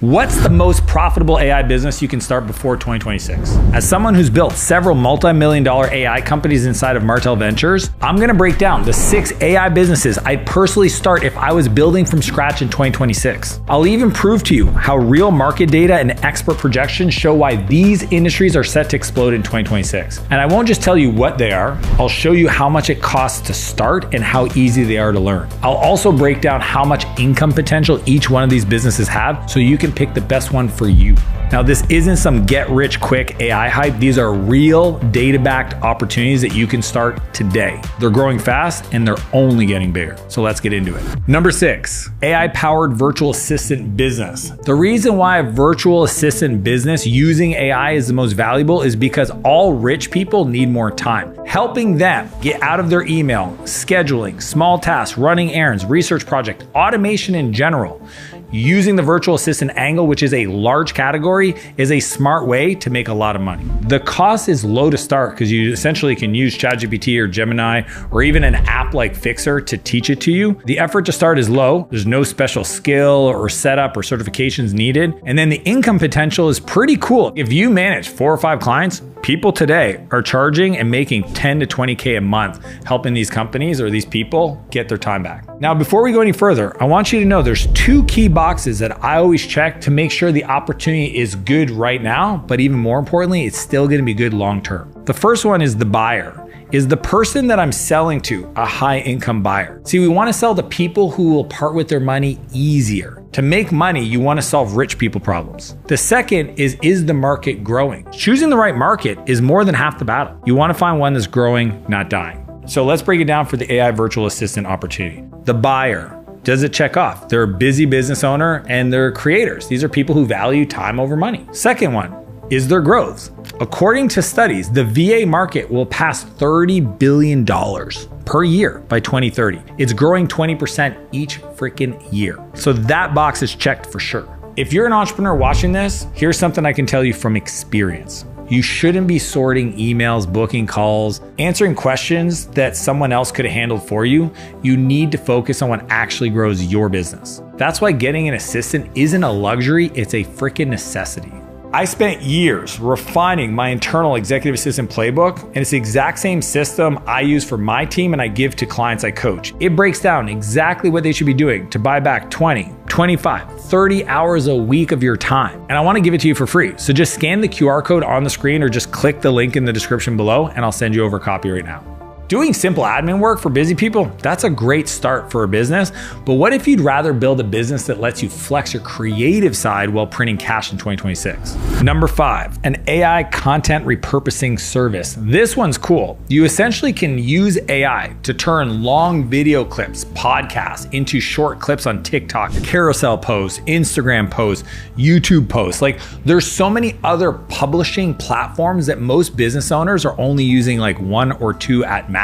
What's the most profitable AI business you can start before 2026? As someone who's built several multi-million-dollar AI companies inside of Martell Ventures, I'm gonna break down the 6 AI businesses I'd personally start if I was building from scratch in 2026. I'll even prove to you how real market data and expert projections show why these industries are set to explode in 2026. And I won't just tell you what they are, I'll show you how much it costs to start and how easy they are to learn. I'll also break down how much income potential each one of these businesses have so you can pick the best one for you. Now, this isn't some get-rich-quick AI hype. These are real data-backed opportunities that you can start today. They're growing fast and they're only getting bigger. So let's get into it. Number 6, AI-powered virtual assistant business. The reason why a virtual assistant business using AI is the most valuable is because all rich people need more time. Helping them get out of their email, scheduling, small tasks, running errands, research project, automation in general. Using the virtual assistant angle, which is a large category, is a smart way to make a lot of money. The cost is low to start because you essentially can use ChatGPT or Gemini or even an app like Fixer to teach it to you. The effort to start is low. There's no special skill or setup or certifications needed. And then the income potential is pretty cool. If you manage 4 or 5 clients, people today are charging and making 10 to 20K a month, helping these companies or these people get their time back. Now, before we go any further, I want you to know there's 2 key boxes that I always check to make sure the opportunity is good right now, but even more importantly, it's still gonna be good long-term. The first one is the buyer. Is the person that I'm selling to a high income buyer? See, we wanna sell to people who will part with their money easier. To make money, you wanna solve rich people problems. The second is the market growing? Choosing the right market is more than half the battle. You wanna find one that's growing, not dying. So let's break it down for the AI virtual assistant opportunity. The buyer. Does it check off? They're a busy business owner and they're creators. These are people who value time over money. Second one is their growth. According to studies, the VA market will pass $30 billion per year by 2030. It's growing 20% each freaking year. So that box is checked for sure. If you're an entrepreneur watching this, here's something I can tell you from experience. You shouldn't be sorting emails, booking calls, answering questions that someone else could have handled for you. You need to focus on what actually grows your business. That's why getting an assistant isn't a luxury, it's a freaking necessity. I spent years refining my internal executive assistant playbook, and it's the exact same system I use for my team and I give to clients I coach. It breaks down exactly what they should be doing to buy back 20, 25, 30 hours a week of your time. And I want to give it to you for free. So just scan the QR code on the screen or just click the link in the description below and I'll send you over a copy right now. Doing simple admin work for busy people, that's a great start for a business. But what if you'd rather build a business that lets you flex your creative side while printing cash in 2026? Number 5, an AI content repurposing service. This one's cool. You essentially can use AI to turn long video clips, podcasts, into short clips on TikTok, carousel posts, Instagram posts, YouTube posts. Like, there's so many other publishing platforms that most business owners are only using like 1 or 2 at max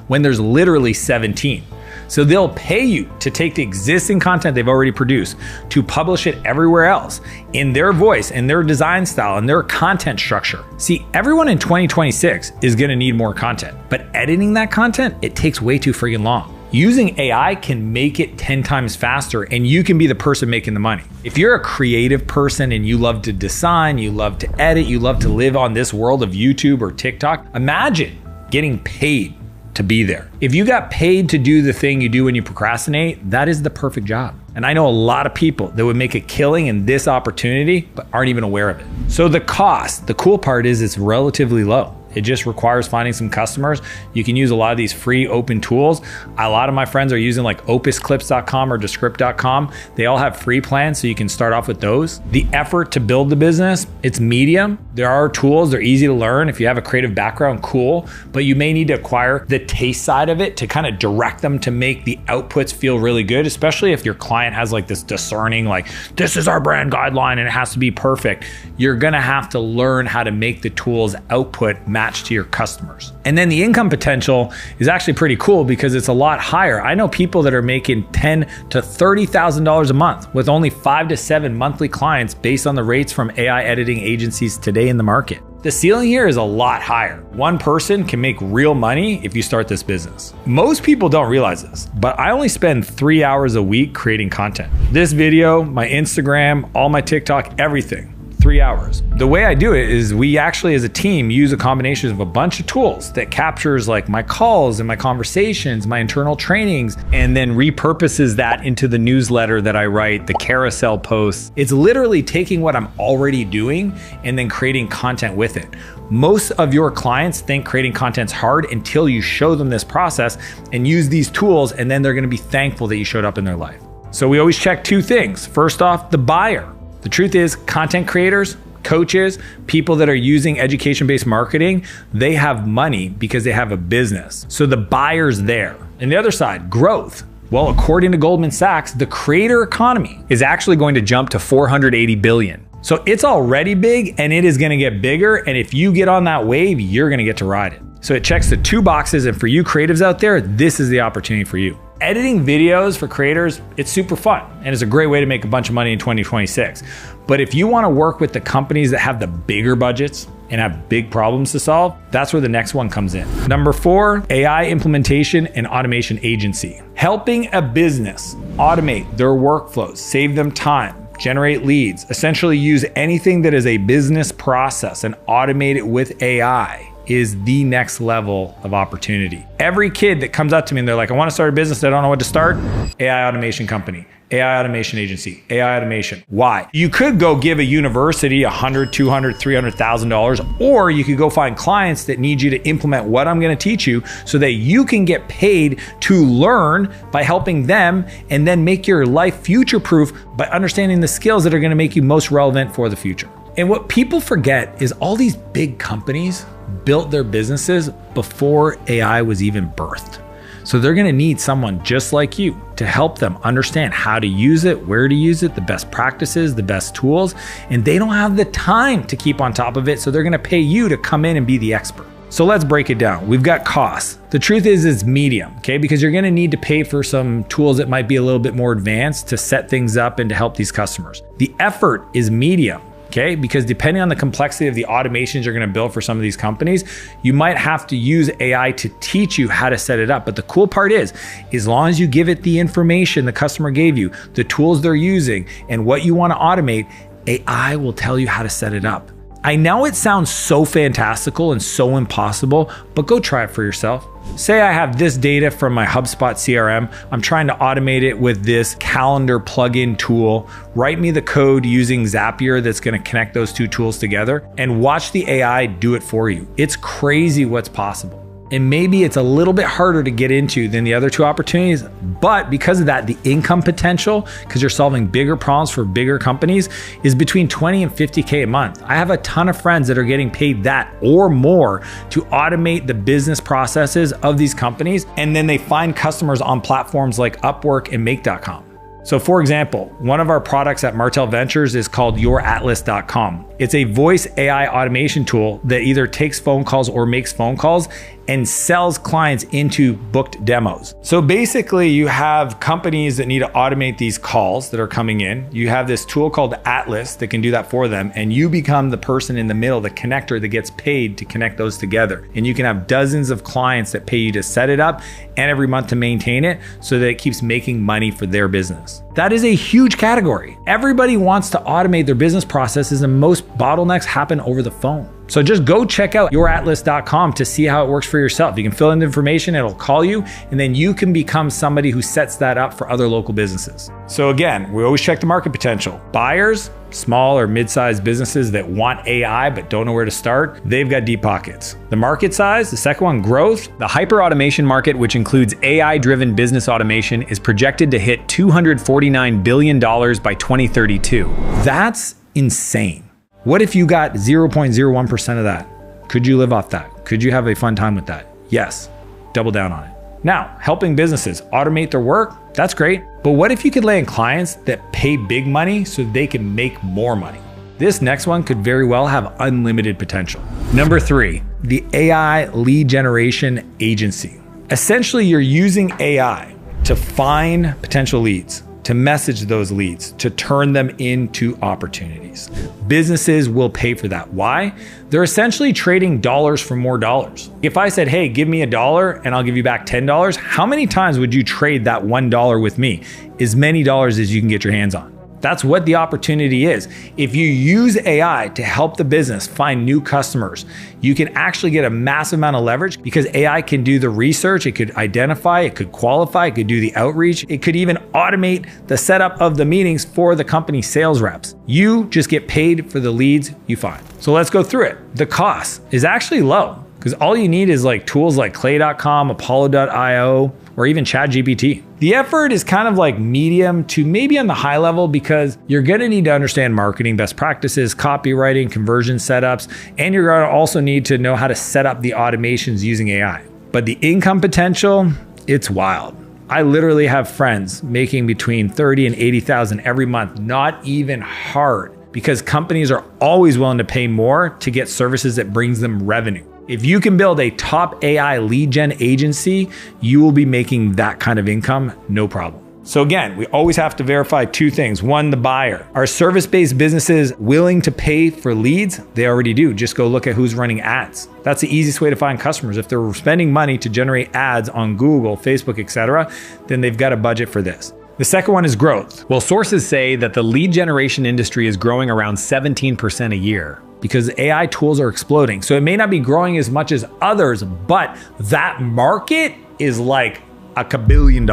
when there's literally 17. So they'll pay you to take the existing content they've already produced to publish it everywhere else in their voice and their design style and their content structure. See, everyone in 2026 is gonna need more content, but editing that content, it takes way too freaking long. Using AI can make it 10 times faster and you can be the person making the money. If you're a creative person and you love to design, you love to edit, you love to live on this world of YouTube or TikTok, imagine getting paid to be there. If you got paid to do the thing you do when you procrastinate, that is the perfect job. And I know a lot of people that would make a killing in this opportunity, but aren't even aware of it. So the cost, the cool part is it's relatively low. It just requires finding some customers. You can use a lot of these free open tools. A lot of my friends are using like opusclips.com or descript.com. They all have free plans, so you can start off with those. The effort to build the business, it's medium. There are tools, they're easy to learn. If you have a creative background, cool. But you may need to acquire the taste side of it to kind of direct them to make the outputs feel really good, especially if your client has like this discerning, like, this is our brand guideline and it has to be perfect. You're gonna have to learn how to make the tools output match to your customers. And then the income potential is actually pretty cool because it's a lot higher. I know people that are making $10,000 to $30,000 a month with only 5 to 7 monthly clients based on the rates from AI editing agencies today in the market. The ceiling here is a lot higher. One person can make real money if you start this business. Most people don't realize this, but I only spend 3 hours a week creating content. This video, my Instagram, all my TikTok, everything. 3 hours. The way I do it is we actually as a team use a combination of a bunch of tools that captures like my calls and my conversations, my internal trainings, and then repurposes that into the newsletter that I write, the carousel posts. It's literally taking what I'm already doing and then creating content with it. Most of your clients think creating content's hard until you show them this process and use these tools, and then they're gonna be thankful that you showed up in their life. So we always check two things. First off, the buyer. The truth is, content creators, coaches, people that are using education-based marketing, they have money because they have a business. So the buyer's there. And the other side, growth. Well, according to Goldman Sachs, the creator economy is actually going to jump to 480 billion. So it's already big and it is gonna get bigger. And if you get on that wave, you're gonna get to ride it. So it checks the two boxes. And for you creatives out there, this is the opportunity for you. Editing videos for creators, it's super fun and it's a great way to make a bunch of money in 2026. But if you want to work with the companies that have the bigger budgets and have big problems to solve, that's where the next one comes in. Number 4, AI implementation and automation agency. Helping a business automate their workflows, save them time, generate leads, essentially use anything that is a business process and automate it with AI. Is the next level of opportunity. Every kid that comes up to me and they're like, I want to start a business, I don't know what to start. AI automation company, AI automation agency, AI automation. Why? You could go give a university $100,000, $200,000, $300,000, or you could go find clients that need you to implement what I'm going to teach you so that you can get paid to learn by helping them and then make your life future-proof by understanding the skills that are going to make you most relevant for the future. And what people forget is all these big companies built their businesses before AI was even birthed. So they're gonna need someone just like you to help them understand how to use it, where to use it, the best practices, the best tools, and they don't have the time to keep on top of it, so they're gonna pay you to come in and be the expert. So let's break it down. We've got costs. The truth is it's medium, okay? Because you're gonna need to pay for some tools that might be a little bit more advanced to set things up and to help these customers. The effort is medium. Okay, because depending on the complexity of the automations you're gonna build for some of these companies, you might have to use AI to teach you how to set it up. But the cool part is, as long as you give it the information the customer gave you, the tools they're using, and what you wanna automate, AI will tell you how to set it up. I know it sounds so fantastical and so impossible, but go try it for yourself. Say I have this data from my HubSpot CRM. I'm trying to automate it with this calendar plugin tool. Write me the code using Zapier that's going to connect those two tools together and watch the AI do it for you. It's crazy what's possible. And maybe it's a little bit harder to get into than the other two opportunities, but because of that, the income potential, because you're solving bigger problems for bigger companies, is between 20 and 50K a month. I have a ton of friends that are getting paid that or more to automate the business processes of these companies, and then they find customers on platforms like Upwork and Make.com. So for example, one of our products at Martell Ventures is called youratlas.com. It's a voice AI automation tool that either takes phone calls or makes phone calls and sells clients into booked demos. So basically you have companies that need to automate these calls that are coming in. You have this tool called Atlas that can do that for them, and you become the person in the middle, the connector that gets paid to connect those together. And you can have dozens of clients that pay you to set it up and every month to maintain it so that it keeps making money for their business. That is a huge category. Everybody wants to automate their business processes, and most bottlenecks happen over the phone. So just go check out youratlas.com to see how it works for yourself. You can fill in the information, it'll call you, and then you can become somebody who sets that up for other local businesses. So again, we always check the market potential. Buyers, small or mid-sized businesses that want AI but don't know where to start, they've got deep pockets. The market size, the second one, growth. The hyper-automation market, which includes AI-driven business automation, is projected to hit $249 billion by 2032. That's insane. What if you got 0.01% of that? Could you live off that? Could you have a fun time with that? Yes, double down on it. Now, helping businesses automate their work, that's great. But what if you could land clients that pay big money so they can make more money? This next one could very well have unlimited potential. Number 3, the AI lead generation agency. Essentially, you're using AI to find potential leads. to message those leads, to turn them into opportunities. Businesses will pay for that. Why? They're essentially trading dollars for more dollars. If I said, hey, give me $1 and I'll give you back $10, how many times would you trade that $1 with me? As many dollars as you can get your hands on. That's what the opportunity is. If you use AI to help the business find new customers, you can actually get a massive amount of leverage because AI can do the research, it could identify, it could qualify, it could do the outreach, it could even automate the setup of the meetings for the company sales reps. You just get paid for the leads you find. So let's go through it. The cost is actually low because all you need is like tools like clay.com, apollo.io, or even ChatGPT. The effort is kind of like medium to maybe on the high level because you're gonna need to understand marketing best practices, copywriting, conversion setups, and you're gonna also need to know how to set up the automations using AI. But the income potential, it's wild. I literally have friends making between 30 and 80,000 every month, not even hard, because companies are always willing to pay more to get services that brings them revenue. If you can build a top AI lead gen agency, you will be making that kind of income, no problem. So again, we always have to verify two things. One, the buyer. Are service-based businesses willing to pay for leads? They already do. Just go look at who's running ads. That's the easiest way to find customers. If they're spending money to generate ads on Google, Facebook, etc., then they've got a budget for this. The second one is growth. Well, sources say that the lead generation industry is growing around 17% a year. Because AI tools are exploding. So it may not be growing as much as others, but that market is like $1 billion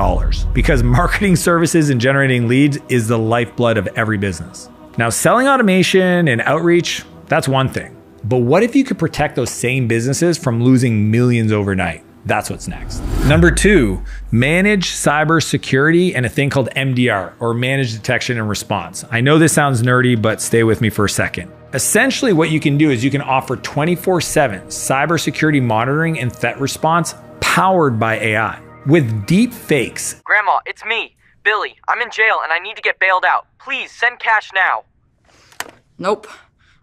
because marketing services and generating leads is the lifeblood of every business. Now, selling automation and outreach, that's one thing. But what if you could protect those same businesses from losing millions overnight? That's what's next. Number 2, manage cybersecurity and a thing called MDR, or managed detection and response. I know this sounds nerdy, but stay with me for a second. Essentially, what you can do is you can offer 24/7 cybersecurity monitoring and threat response powered by AI with deep fakes. Grandma, it's me, Billy. I'm in jail and I need to get bailed out. Please send cash now. Nope,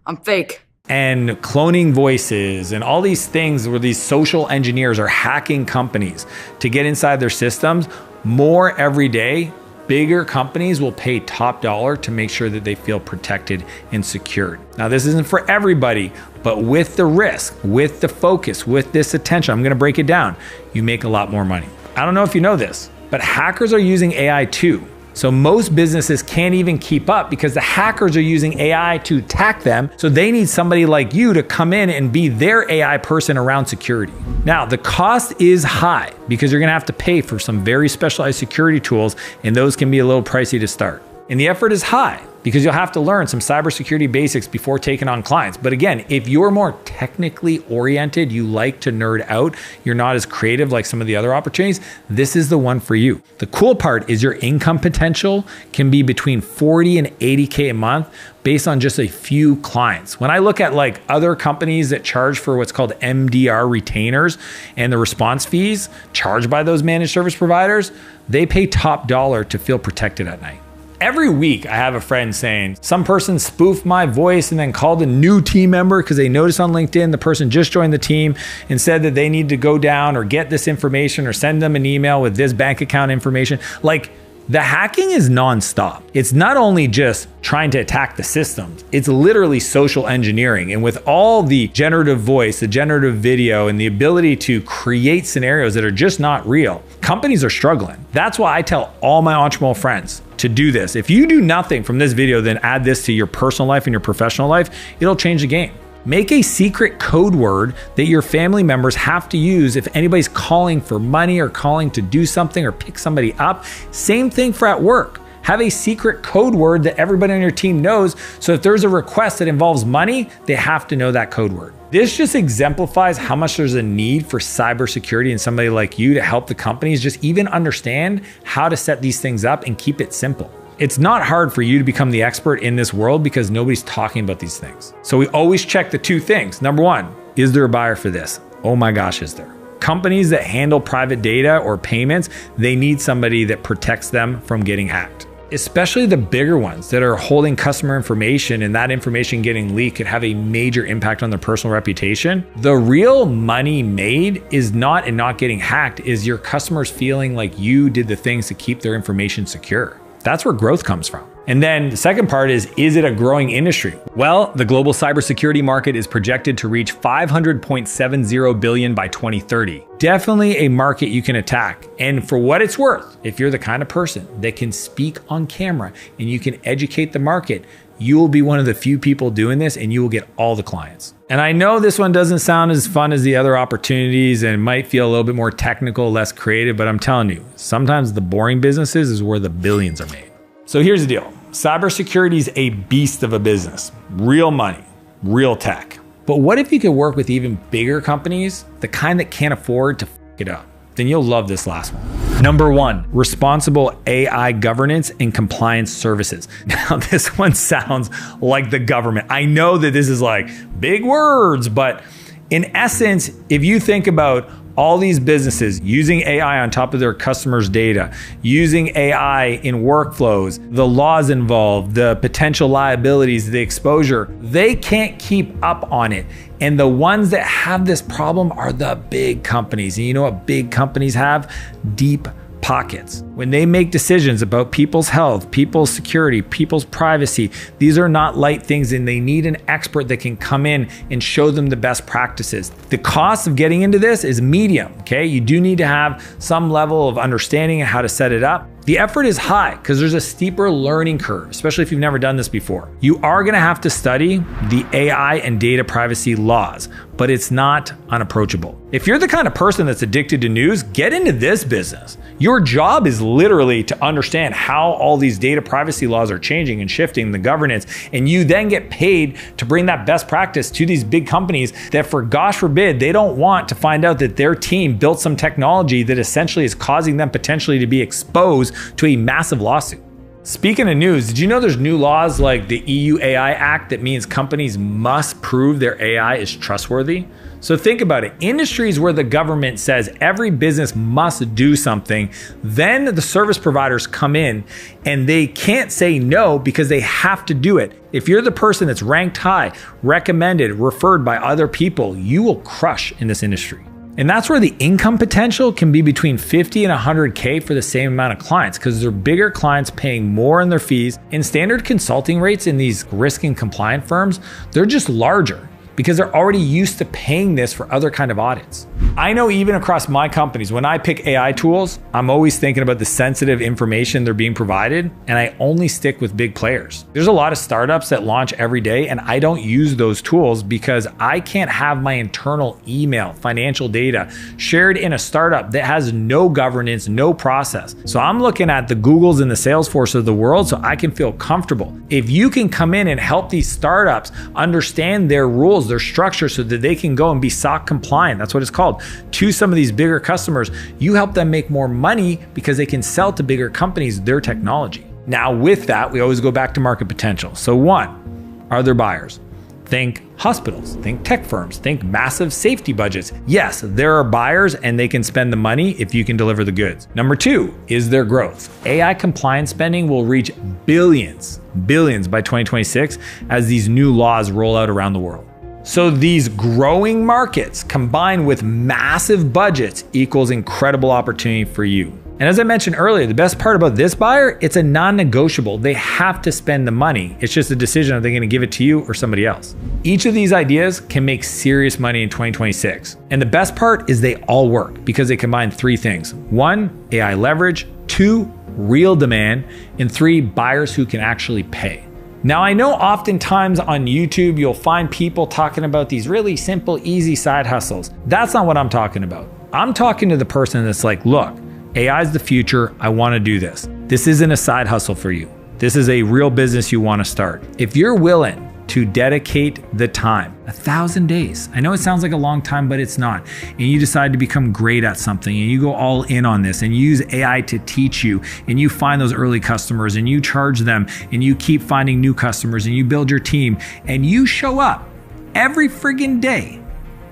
I'm fake. And cloning voices and all these things where these social engineers are hacking companies to get inside their systems more every day. Bigger companies will pay top dollar to make sure that they feel protected and secured. Now, this isn't for everybody, but with the risk, with the focus, with this attention, I'm gonna break it down, you make a lot more money. I don't know if you know this, but hackers are using AI too. So most businesses can't even keep up because the hackers are using AI to attack them. So they need somebody like you to come in and be their AI person around security. Now, the cost is high because you're gonna have to pay for some very specialized security tools, and those can be a little pricey to start. And the effort is high because you'll have to learn some cybersecurity basics before taking on clients. But again, if you're more technically oriented, you like to nerd out, you're not as creative like some of the other opportunities, this is the one for you. The cool part is your income potential can be between 40 and 80K a month based on just a few clients. When I look at like other companies that charge for what's called MDR retainers and the response fees charged by those managed service providers, they pay top dollar to feel protected at night. Every week I have a friend saying some person spoofed my voice and then called a new team member because they noticed on LinkedIn the person just joined the team and said that they need to go down or get this information or send them an email with this bank account information. Like, the hacking is nonstop. It's not only just trying to attack the systems, it's literally social engineering. And with all the generative voice, the generative video, and the ability to create scenarios that are just not real, companies are struggling. That's why I tell all my entrepreneurial friends to do this. If you do nothing from this video, then add this to your personal life and your professional life, it'll change the game. Make a secret code word that your family members have to use if anybody's calling for money or calling to do something or pick somebody up. Same thing for at work. Have a secret code word that everybody on your team knows, so if there's a request that involves money, they have to know that code word. This just exemplifies how much there's a need for cybersecurity and somebody like you to help the companies just even understand how to set these things up and keep it simple. It's not hard for you to become the expert in this world because nobody's talking about these things. So we always check the two things. Number one, is there a buyer for this? Oh my gosh, is there? Companies that handle private data or payments, they need somebody that protects them from getting hacked. Especially the bigger ones that are holding customer information, and that information getting leaked could have a major impact on their personal reputation. The real money made is not in not getting hacked, is your customers feeling like you did the things to keep their information secure. That's where growth comes from. And then the second part is it a growing industry? Well, the global cybersecurity market is projected to reach $500.70 billion by 2030. Definitely a market you can attack. And for what it's worth, if you're the kind of person that can speak on camera and you can educate the market, you will be one of the few people doing this and you will get all the clients. And I know this one doesn't sound as fun as the other opportunities and might feel a little bit more technical, less creative, but I'm telling you, sometimes the boring businesses is where the billions are made. So here's the deal. Cybersecurity is a beast of a business. Real money, real tech. But what if you could work with even bigger companies, the kind that can't afford to f it up? Then you'll love this last one. Number 1, responsible AI governance and compliance services. Now, this one sounds like the government. I know that this is like big words, but in essence, if you think about all these businesses using AI on top of their customers' data, using AI in workflows, the laws involved, the potential liabilities, the exposure, they can't keep up on it. And the ones that have this problem are the big companies. And you know what big companies have? Deep pockets. When they make decisions about people's health, people's security, people's privacy, these are not light things, and they need an expert that can come in and show them the best practices. The cost of getting into this is medium, okay? You do need to have some level of understanding of how to set it up. The effort is high because there's a steeper learning curve, especially if you've never done this before. You are gonna have to study the AI and data privacy laws, but it's not unapproachable. If you're the kind of person that's addicted to news, get into this business. Your job is literally to understand how all these data privacy laws are changing and shifting the governance, and you then get paid to bring that best practice to these big companies that, for gosh forbid, they don't want to find out that their team built some technology that essentially is causing them potentially to be exposed to a massive lawsuit. Speaking of news, did you know there's new laws like the EU AI Act that means companies must prove their AI is trustworthy? So think about it. Industries where the government says every business must do something, then the service providers come in and they can't say no because they have to do it. If you're the person that's ranked high, recommended, referred by other people, you will crush in this industry. And that's where the income potential can be between 50 and 100K for the same amount of clients, because they're bigger clients paying more in their fees. And standard consulting rates in these risk and compliant firms, they're just larger because they're already used to paying this for other kind of audits. I know even across my companies, when I pick AI tools, I'm always thinking about the sensitive information they're being provided, and I only stick with big players. There's a lot of startups that launch every day, and I don't use those tools because I can't have my internal email, financial data shared in a startup that has no governance, no process. So I'm looking at the Googles and the Salesforce of the world so I can feel comfortable. If you can come in and help these startups understand their rules, their structure, so that they can go and be SOC compliant, that's what it's called, to some of these bigger customers, you help them make more money because they can sell to bigger companies their technology. Now with that, we always go back to market potential. So one, are there buyers? Think hospitals, think tech firms, think massive safety budgets. Yes, there are buyers and they can spend the money if you can deliver the goods. Number two, is there growth? AI compliance spending will reach billions by 2026 as these new laws roll out around the world. So these growing markets combined with massive budgets equals incredible opportunity for you. And as I mentioned earlier, the best part about this buyer, it's a non-negotiable. They have to spend the money. It's just a decision of they're going to give it to you or somebody else. Each of these ideas can make serious money in 2026. And the best part is they all work because they combine three things. One, AI leverage. Two, real demand. And three, buyers who can actually pay. Now, I know oftentimes on YouTube, you'll find people talking about these really simple, easy side hustles. That's not what I'm talking about. I'm talking to the person that's like, look, AI is the future. I want to do this. This isn't a side hustle for you. This is a real business you want to start. If you're willing to dedicate the time, 1,000 days. I know it sounds like a long time, but it's not. And you decide to become great at something and you go all in on this and use AI to teach you, and you find those early customers and you charge them and you keep finding new customers and you build your team and you show up every friggin' day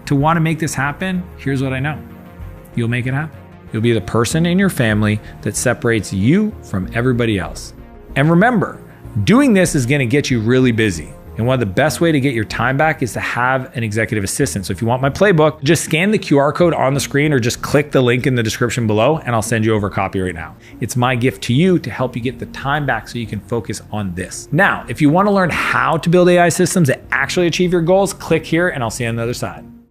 to want to make this happen. Here's what I know. You'll make it happen. You'll be the person in your family that separates you from everybody else. And remember, doing this is going to get you really busy. And one of the best way to get your time back is to have an executive assistant. So if you want my playbook, just scan the QR code on the screen or just click the link in the description below and I'll send you over a copy right now. It's my gift to you to help you get the time back so you can focus on this. Now, if you want to learn how to build AI systems that actually achieve your goals, click here and I'll see you on the other side.